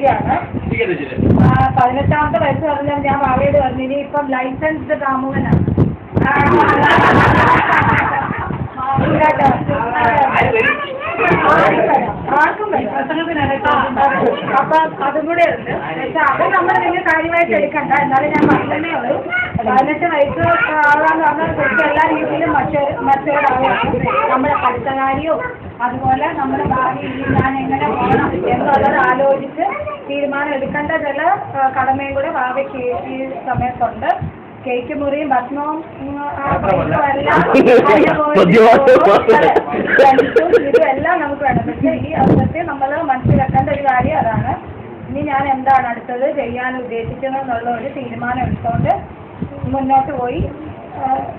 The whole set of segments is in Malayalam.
വ്യക്തിയാണ്. 18ാമത്തെ വയസ്സ് പറഞ്ഞാൽ ഞാൻ ഭാവിയോട് പറഞ്ഞു ഇനി ഇപ്പം ലൈസൻസ്ഡ് കാമുകനാണ്. അപ്പൊ അതും കൂടെ ഉണ്ട്. പക്ഷെ അത് നമ്മൾ നിങ്ങൾ കാര്യമായിട്ട് എടുക്കണ്ട. എന്നാലും ഞാൻ പറഞ്ഞതേ ഉള്ളൂ. 18 വയസ്സ് ആകാന്ന് പറഞ്ഞാൽ കുറച്ച് എല്ലാ രീതിയിലും മറ്റൊരാളാണ്. നമ്മുടെ പഠിത്തകാര്യവും അതുപോലെ നമ്മുടെ ഭാവിയിൽ ഞാൻ എങ്ങനെ പോകണം എന്നുള്ളത് ആലോചിച്ച് തീരുമാനം എടുക്കേണ്ട ചില കടമയും കൂടെ ഭാവിക്ക് ഈ സമയത്തുണ്ട്. കേക്ക് മുറിയും ഭക്ഷണവും ഇതെല്ലാം നമുക്ക് വേണം. പക്ഷെ ഈ അവസരത്തിൽ നമ്മൾ മനസ്സിലാക്കേണ്ട ഒരു കാര്യം അതാണ്. ഇനി ഞാൻ എന്താണ് അടുത്തത് ചെയ്യാൻ ഉദ്ദേശിക്കുന്നത് എന്നുള്ള ഒരു തീരുമാനം എടുത്തുകൊണ്ട് മുന്നോട്ട് പോയി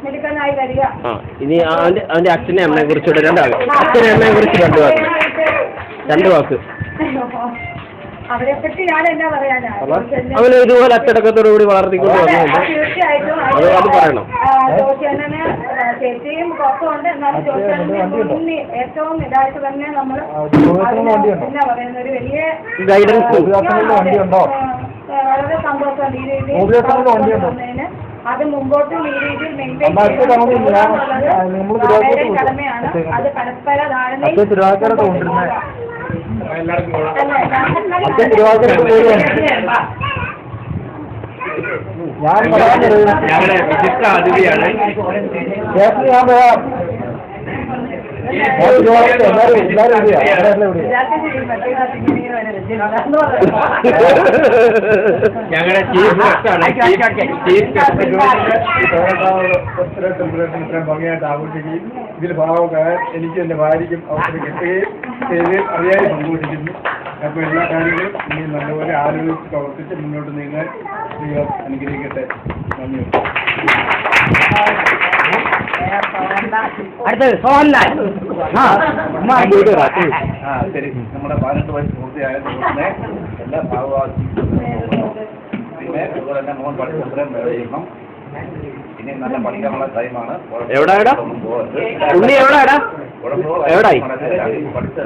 മിടുക്കനായി വരിക. ഇനി അവന്റെ അച്ഛനെ അമ്മയെ കുറിച്ച് അച്ഛനെ അമ്മയെ കുറിച്ച് രണ്ട് വാക്ക് അവരെ പറ്റി ഞാൻ എന്നാ പറയാനാ. അവന് ഇതുപോലെ അച്ചടക്കത്തോടു കൂടി വളർത്തിക്കൊണ്ട് വന്നിട്ടുണ്ട്. തീർച്ചയായിട്ടും അത് പറയണം. ജോസിയണ്ണന് ചേച്ചിയും പുറത്തുണ്ട്. എന്നാലും ജോസിയണ്ണന് ഏറ്റവും ഇതായിട്ട് തന്നെ നമ്മൾ എന്നാ പറയുന്ന ഒരു വലിയ ഗൈഡൻസ് വളരെ സന്തോഷമുണ്ട് ഈ രീതിയിൽ അത് മുമ്പോട്ടും ഈ രീതിയിൽ മെയിൻറ്റെയിൻ കടമയാണ്. അത് പരസ്പര ധാരണയും ഞങ്ങളുടെ വിശിഷ്ട അതിഥിയാണ്. ഞങ്ങളുടെ ചീഫ് ഗസ്റ്റാണ്. ഭംഗിയായിട്ട് ആഘോഷിക്കുകയും ഇതിൽ ഭാഗമാകാൻ എനിക്ക് എൻ്റെ ഭാര്യയ്ക്കും അവസരം കിട്ടുകയും ചെയ്ത് അറിയാതെ പങ്കുവച്ചിരിക്കുന്നു. അപ്പോൾ എല്ലാ കാര്യങ്ങളും ഇനി നല്ലപോലെ ആലോചിച്ച് പ്രവർത്തിച്ച് മുന്നോട്ട് നീങ്ങാൻ ദൈവം അനുഗ്രഹിക്കട്ടെ. നന്ദി. ശരി. നമ്മുടെ 18 വയസ്സ് പൂർത്തിയായ ദിവസത്തെ എല്ലാ ഭാഗവാസികളും പിന്നെ അതുപോലെ തന്നെ മോൻ പഠിച്ചത്രയും ചെയ്യണം. ഇനി നല്ല പഠിക്കാനുള്ള ടൈമാണ്. എവിടായി പഠിച്ച